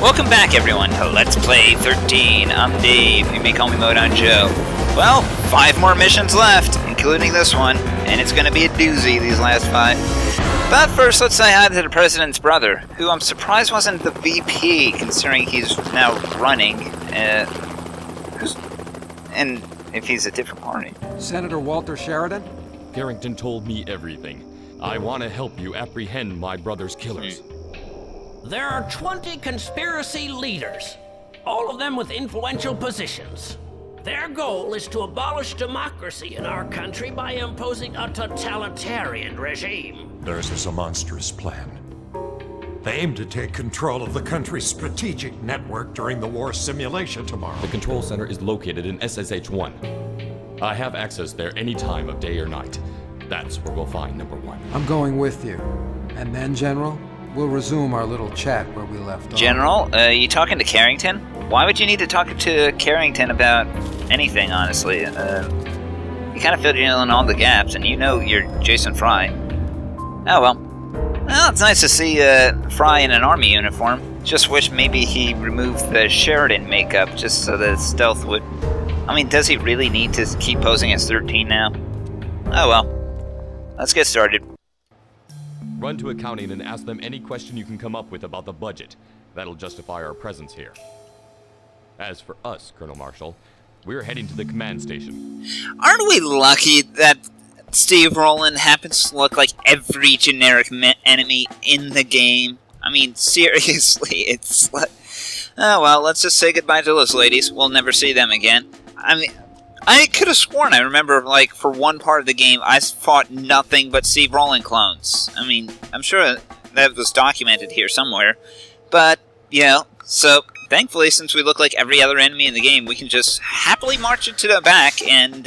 Welcome back, everyone, to Let's Play 13. I'm Dave. You may call me Modon Joe. Well, 5 more missions left, including this one, and it's going to be a doozy, these last 5. But first, let's say hi to the President's brother, who I'm surprised wasn't the VP, considering he's now running, and if he's a different party. Senator Walter Sheridan? Carrington told me everything. I want to help you apprehend my brother's killers. There are 20 conspiracy leaders, all of them with influential positions. Their goal is to abolish democracy in our country by imposing a totalitarian regime. Theirs is a monstrous plan. They aim to take control of the country's strategic network during the war simulation tomorrow. The control center is located in XXVII. I have access there any time of day or night. That's where we'll find number 1. I'm going with you. And then, General, we'll resume our little chat where we left off. General, you talking to Carrington? Why would you need to talk to Carrington about anything, honestly? You kind of filled in all the gaps, and you know you're Jason Fry. Oh well. Well, it's nice to see Fry in an army uniform. Just wish maybe he removed the Sheridan makeup just so that stealth would... I mean, does he really need to keep posing as 13 now? Oh well. Let's get started. Run to accounting and ask them any question you can come up with about the budget. That'll justify our presence here. As for us, Colonel Marshall, we're heading to the command station. Aren't we lucky that Steve Rowland happens to look like every generic enemy in the game? I mean, seriously, it's like... Oh well, let's just say goodbye to those ladies. We'll never see them again. I mean, I could have sworn I remember, like, for one part of the game, I fought nothing but Steve Rowland clones. I mean, I'm sure that was documented here somewhere. But, you know, so... Thankfully, since we look like every other enemy in the game, we can just happily march into the back and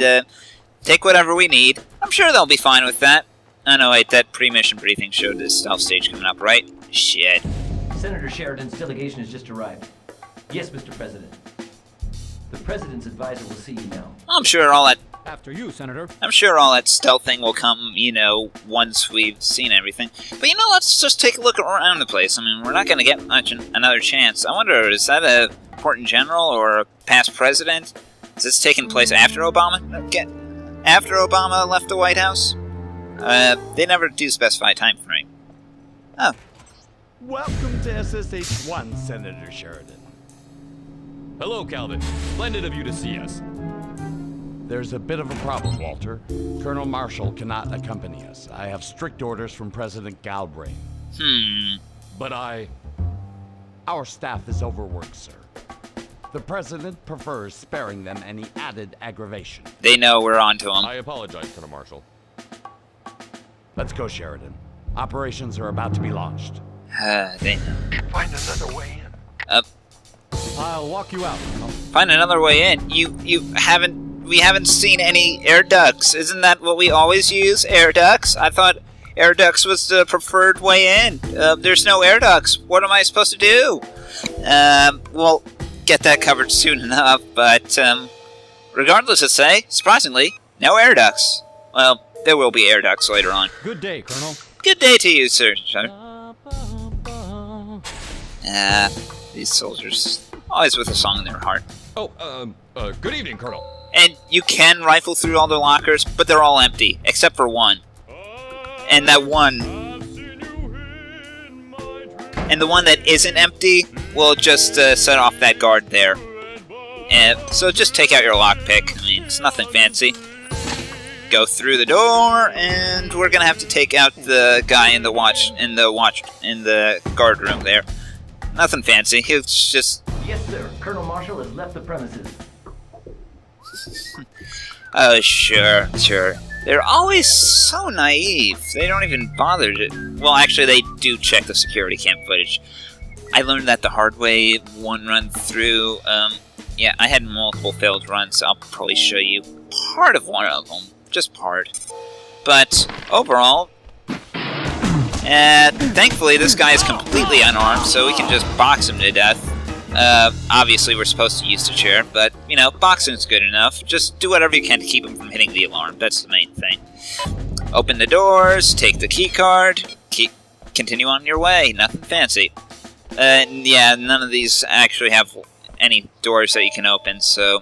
take whatever we need. I'm sure they'll be fine with that. Oh no, wait, that pre-mission briefing showed this stealth stage coming up, right? Shit. Senator Sheridan's delegation has just arrived. Yes, Mr. President. The President's advisor will see you now. I'm sure all that... After you, Senator. I'm sure all that stealth thing will come, you know, once we've seen everything. But, you know, let's just take a look around the place. I mean, we're not going to get much another chance. I wonder, is that a important general or a past president? Is this taking place after Obama? After Obama left the White House? They never do specify a time frame. Oh. Welcome to XXVII, Senator Sheridan. Hello, Calvin. Splendid of you to see us. There's a bit of a problem, Walter. Colonel Marshall cannot accompany us. I have strict orders from President Galbraith. But Our staff is overworked, sir. The President prefers sparing them any added aggravation. They know we're on to them. I apologize, Colonel Marshall. Let's go, Sheridan. Operations are about to be launched. They know. Find another way in. I'll walk you out, Colonel. Find another way in? We haven't seen any air ducts. Isn't that what we always use? Air ducts? I thought air ducts was the preferred way in. There's no air ducts. What am I supposed to do? We'll get that covered soon enough, but, regardless of say, surprisingly, no air ducts. Well, there will be air ducts later on. Good day, Colonel. Good day to you, sir. These soldiers, always with a song in their heart. Oh, good evening, Colonel. And you can rifle through all the lockers, but they're all empty, except for one. And that one... And the one that isn't empty will just set off that guard there. So just take out your lockpick. I mean, it's nothing fancy. Go through the door, and we're gonna have to take out the guy in the guard room there. Nothing fancy. He's just... Yes, sir. Colonel Marshall has left the premises. Oh, sure. They're always so naive. They don't even bother to... Well, actually, they do check the security cam footage. I learned that the hard way one run through. Yeah, I had multiple failed runs, so I'll probably show you part of one of them. Just part. But, overall... thankfully, this guy is completely unarmed, so we can just box him to death. Obviously we're supposed to use the chair, but, you know, boxing's good enough. Just do whatever you can to keep him from hitting the alarm. That's the main thing. Open the doors, take the key card, continue on your way. Nothing fancy. Yeah, none of these actually have any doors that you can open, so...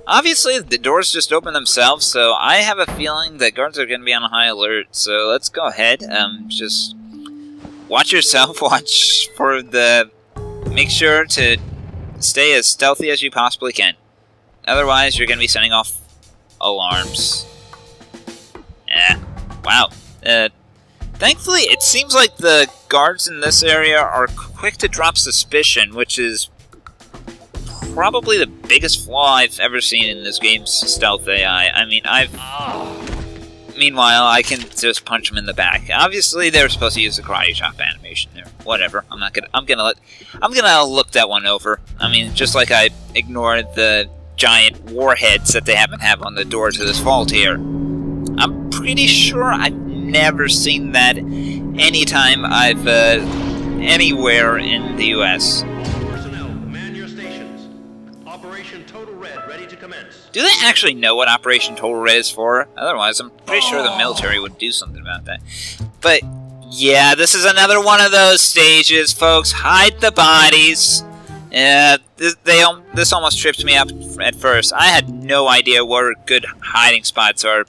Obviously, the doors just open themselves, so I have a feeling that guards are going to be on high alert, so let's go ahead. Just watch yourself, watch for the... Make sure to stay as stealthy as you possibly can. Otherwise, you're going to be sending off alarms. Yeah, wow. Thankfully, it seems like the guards in this area are quick to drop suspicion, which is probably the biggest flaw I've ever seen in this game's stealth AI. I mean, Meanwhile, I can just punch them in the back. Obviously, they were supposed to use the karate chop animation there. Whatever. I'm gonna look that one over. I mean, just like I ignored the giant warheads that they happen to have on the door to this vault here. I'm pretty sure I've never seen that anytime I've anywhere in the U.S. Personnel, man your stations. Operation Total Red ready to commence. Do they actually know what Operation Total Red is for? Otherwise, I'm pretty sure the military would do something about that. But, yeah, this is another one of those stages, folks. Hide the bodies. This almost tripped me up at first. I had no idea where good hiding spots are.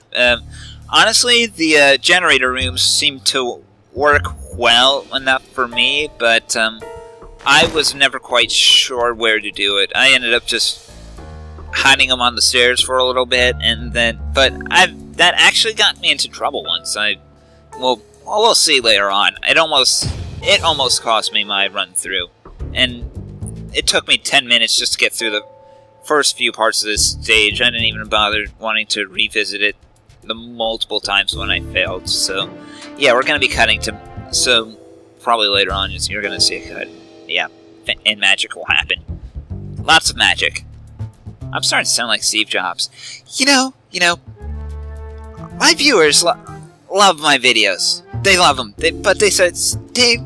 Honestly, the generator rooms seem to work well enough for me, but I was never quite sure where to do it. I ended up just hiding them on the stairs for a little bit, and then, that actually got me into trouble once. We'll see later on. It almost cost me my run through, and it took me 10 minutes just to get through the first few parts of this stage. I didn't even bother wanting to revisit it the multiple times when I failed. So, yeah, we're going to be cutting to... So, probably later on, you're going to see a cut. Yeah, and magic will happen. Lots of magic. I'm starting to sound like Steve Jobs. You know, my viewers love my videos. They love them. But they said, Dave,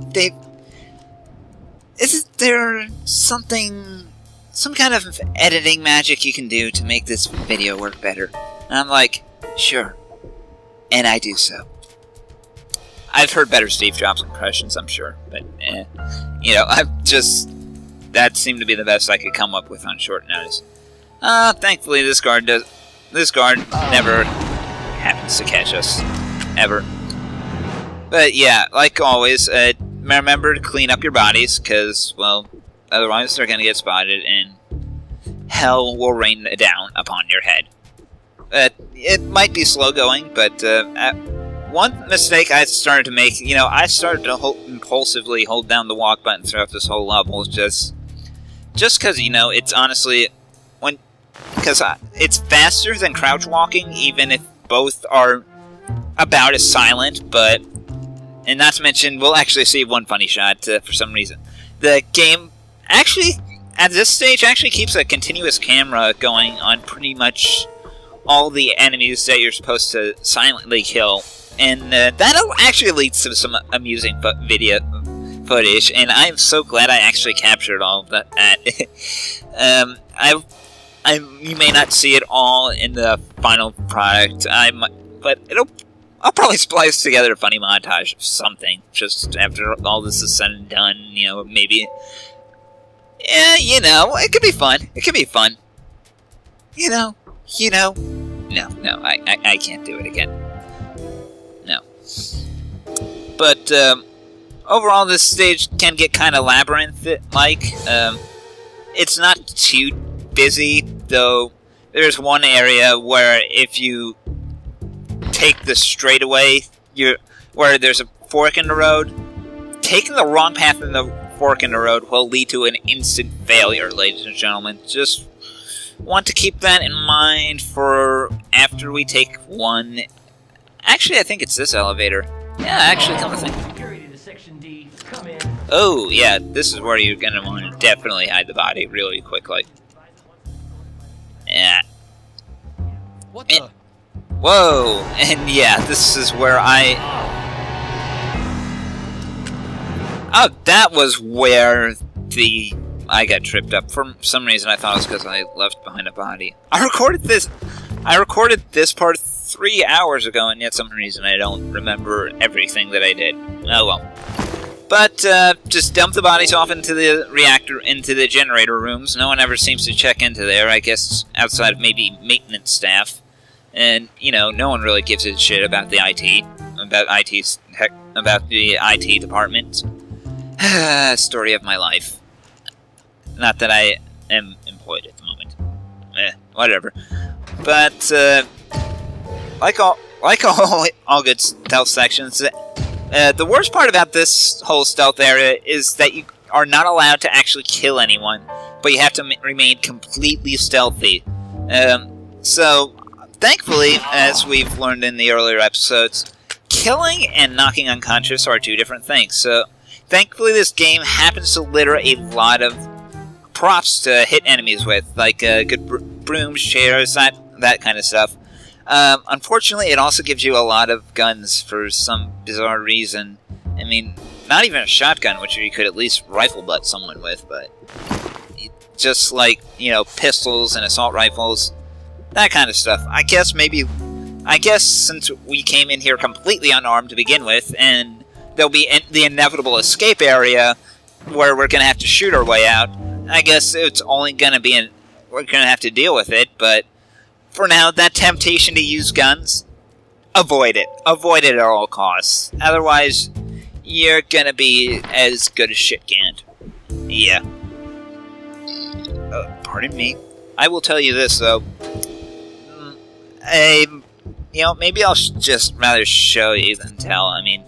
isn't there some kind of editing magic you can do to make this video work better? And I'm like, sure. And I do so. I've heard better Steve Jobs impressions, I'm sure. But, that seemed to be the best I could come up with on short notice. Thankfully this guard never happens to catch us. Ever. But yeah, like always, remember to clean up your bodies, because, well, otherwise they're going to get spotted and hell will rain down upon your head. It might be slow going, but one mistake I started to make, I started to impulsively hold down the walk button throughout this whole level, just because, it's honestly, because it's faster than crouch walking, even if both are about as silent, and not to mention, we'll actually see one funny shot for some reason. The game actually, at this stage, actually keeps a continuous camera going on pretty much all the enemies that you're supposed to silently kill. And that'll actually lead to some amusing video footage, and I'm so glad I actually captured all of that. You may not see it all in the final product, but I'll probably splice together a funny montage of something, just after all this is said and done, maybe... Yeah, it could be fun. It could be fun. No, I can't do it again. No. But, overall, this stage can get kind of labyrinth-like. It's not too busy, though there's one area where if you take the straightaway, where there's a fork in the road, taking the wrong path in the fork in the road will lead to an instant failure, ladies and gentlemen. Just want to keep that in mind for after we take one. Actually, I think it's this elevator. Yeah, actually, come to think. Security to Section D. Come in. Oh, yeah, this is where you're gonna want to definitely hide the body really quickly. Yeah. What the? Whoa! And yeah, this is where Oh, that was where I got tripped up. For some reason, I thought it was because I left behind a body. I recorded this part 3 hours ago, and yet some reason I don't remember everything that I did. Oh well. But just dump the bodies off into the reactor, into the generator rooms. No one ever seems to check into there, I guess, outside of maybe maintenance staff. And, you know, no one really gives a shit about the IT. About the IT department. Story of my life. Not that I am employed at the moment. Whatever. But, like all good stealth sections, the worst part about this whole stealth area is that you are not allowed to actually kill anyone, but you have to remain completely stealthy. So, thankfully, as we've learned in the earlier episodes, killing and knocking unconscious are two different things. So, thankfully, this game happens to litter a lot of props to hit enemies with, like good brooms, chairs, that kind of stuff. Unfortunately, it also gives you a lot of guns for some bizarre reason. I mean, not even a shotgun, which you could at least rifle butt someone with, but just like, you know, pistols and assault rifles, that kind of stuff. I guess since we came in here completely unarmed to begin with, and there'll be the inevitable escape area where we're going to have to shoot our way out, I guess it's only going to be we're going to have to deal with it, but for now, that temptation to use guns, avoid it. Avoid it at all costs. Otherwise, you're going to be as good as shit canned. Yeah. Pardon me. I will tell you this, though. You know, maybe I'll just rather show you than tell. I mean,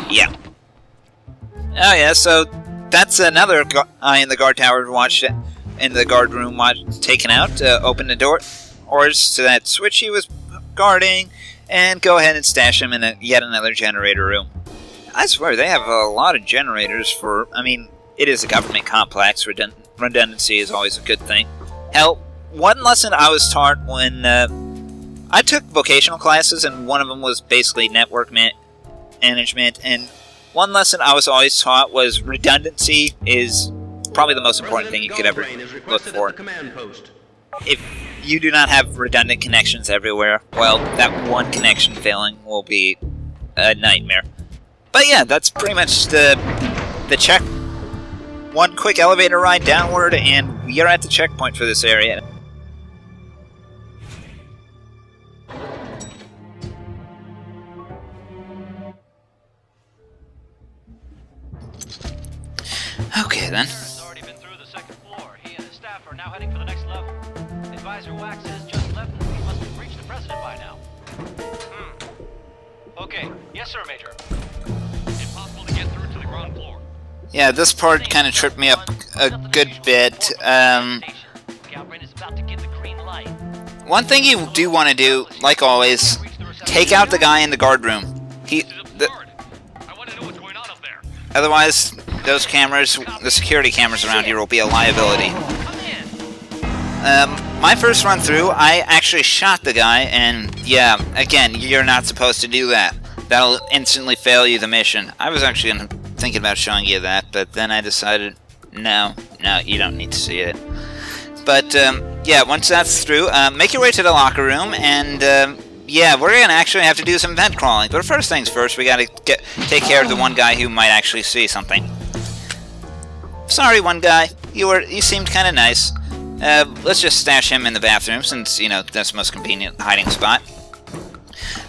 yeah. Oh, yeah, so that's another guy in the guard tower watched in the guard room taken out. Open the door. Orders to that switch he was guarding, and go ahead and stash him in yet another generator room. I swear, they have a lot of generators for... I mean, it is a government complex. Redundancy is always a good thing. Hell, one lesson I was taught when... I took vocational classes, and one of them was basically network management, and one lesson I was always taught was redundancy is probably the most important thing you could ever look for. If you do not have redundant connections everywhere, well, that one connection failing will be a nightmare. But yeah, that's pretty much the check. One quick elevator ride downward, and we are at the checkpoint for this area. Okay, then. Already been through the second floor. He and his staff are now heading for the next level. Advisor Wax has just left, and he must have reached the president by now. Okay. Yes, sir, Major. Impossible to get through to the ground floor. Yeah, this part kind of tripped me up a good bit. One thing you do want to do, like always, take out the guy in the guard room. Otherwise, those cameras, the security cameras around here will be a liability. My first run through, I actually shot the guy, and yeah, again, you're not supposed to do that. That'll instantly fail you the mission. I was actually thinking about showing you that, but then I decided, no, you don't need to see it. But, yeah, once that's through, make your way to the locker room, and, yeah, we're gonna actually have to do some vent crawling. But first things first, we gotta take care of the one guy who might actually see something. Sorry, one guy. You seemed kind of nice. Let's just stash him in the bathroom, since, you know, that's the most convenient hiding spot.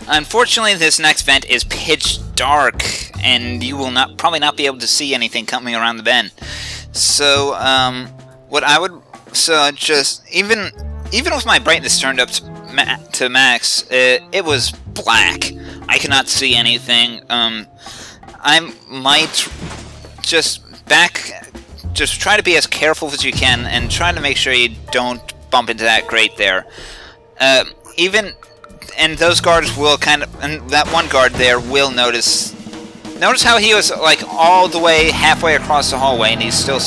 Unfortunately, this next vent is pitch dark, and you will probably not be able to see anything coming around the bend. So, even with my brightness turned up to max, it was black. I could not see anything. I might just try to be as careful as you can, and try to make sure you don't bump into that grate there. And those guards will and that one guard there will notice how he was like all the way halfway across the hallway, and he still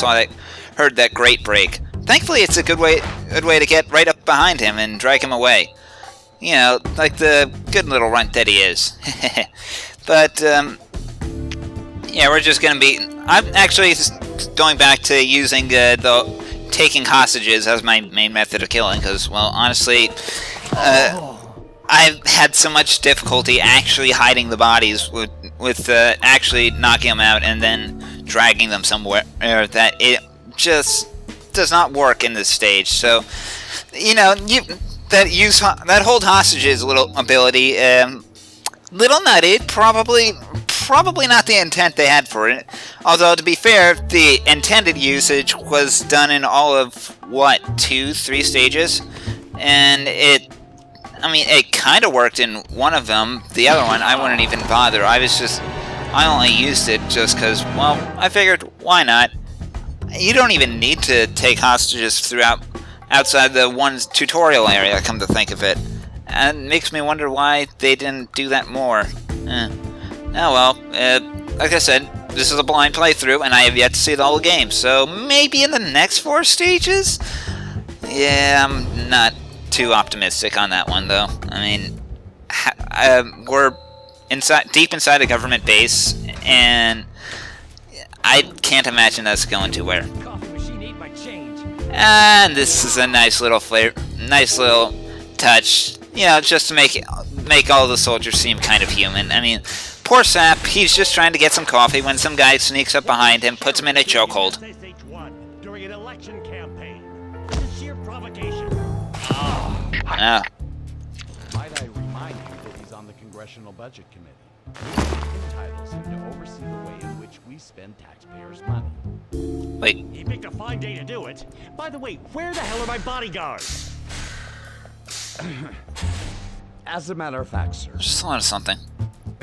heard that grate break. Thankfully, it's a good way to get right up behind him and drag him away. You know, like the good little runt that he is. But yeah, we're just gonna be. I'm actually going back to using the taking hostages as my main method of killing, because, well, honestly, I've had so much difficulty actually hiding the bodies with actually knocking them out and then dragging them somewhere, that it just does not work in this stage. So, you know, that hold hostages little ability, little nutty, probably not the intent they had for it. Although, to be fair, the intended usage was done in all of, what, 2-3 stages? And it kind of worked in one of them. The other one, I wouldn't even bother. I only used it just because, well, I figured, why not? You don't even need to take hostages throughout, outside the one tutorial area, come to think of it. And it makes me wonder why they didn't do that more. Oh well, like I said, this is a blind playthrough, and I have yet to see the whole game, so maybe in the next 4 stages? Yeah, I'm not too optimistic on that one, though. I mean, we're deep inside a government base, and I can't imagine that's going to where. And this is a nice little touch, you know, just to make all the soldiers seem kind of human. I mean, poor Sap, he's just trying to get some coffee when some guy sneaks up behind him, puts him in a chokehold. During an election campaign. This is sheer provocation. Oh. Might I remind you that he's on the Congressional Budget Committee. It entitles him to oversee the way in which we spend taxpayers' money. Wait. He picked a fine day to do it. By the way, where the hell are my bodyguards? As a matter of fact, sir. Just thought of something.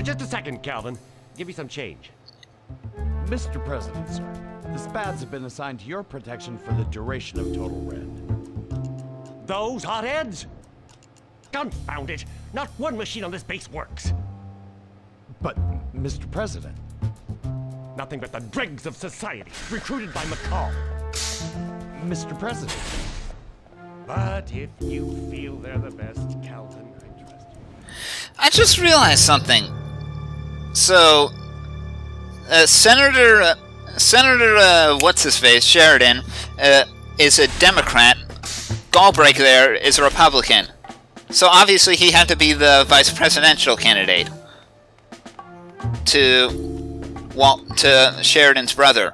Just a second, Calvin. Give me some change. Mr. President, sir, the SPADs have been assigned to your protection for the duration of Total Red. Those hotheads? Confound it! Not one machine on this base works. But, Mr. President... Nothing but the dregs of society, recruited by McCall. Mr. President... But if you feel they're the best, Calvin, I trust you. I just realized something. So, Senator what's-his-face, Sheridan, is a Democrat. Galbraith there is a Republican. So obviously he had to be the vice presidential candidate to Sheridan's brother.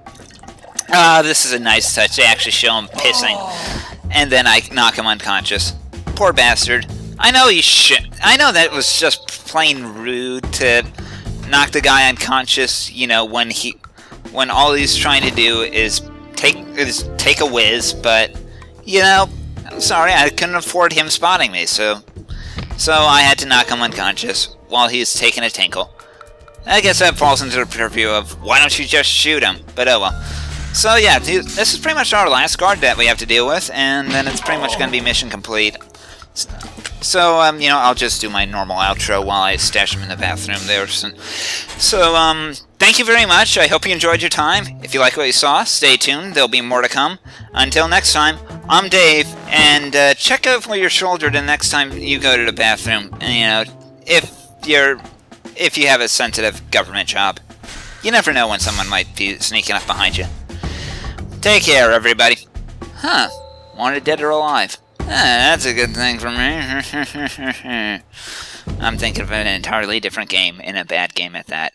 This is a nice touch. They actually show him pissing. And then I knock him unconscious. Poor bastard. I know that was just plain rude to knock the guy unconscious, you know, when all he's trying to do is take a whiz, but, you know, I'm sorry, I couldn't afford him spotting me, so I had to knock him unconscious while he's taking a tinkle. I guess that falls into the purview of, why don't you just shoot him? But oh well. So yeah, this is pretty much our last guard that we have to deal with, and then it's pretty much going to be mission complete. So, you know, I'll just do my normal outro while I stash him in the bathroom there. So, thank you very much. I hope you enjoyed your time. If you like what you saw, stay tuned. There'll be more to come. Until next time, I'm Dave, and check out for your shoulder the next time you go to the bathroom. And, you know, if you have a sensitive government job. You never know when someone might be sneaking up behind you. Take care, everybody. Huh. Wanted dead or alive. That's a good thing for me. I'm thinking of an entirely different game, and a bad game at that.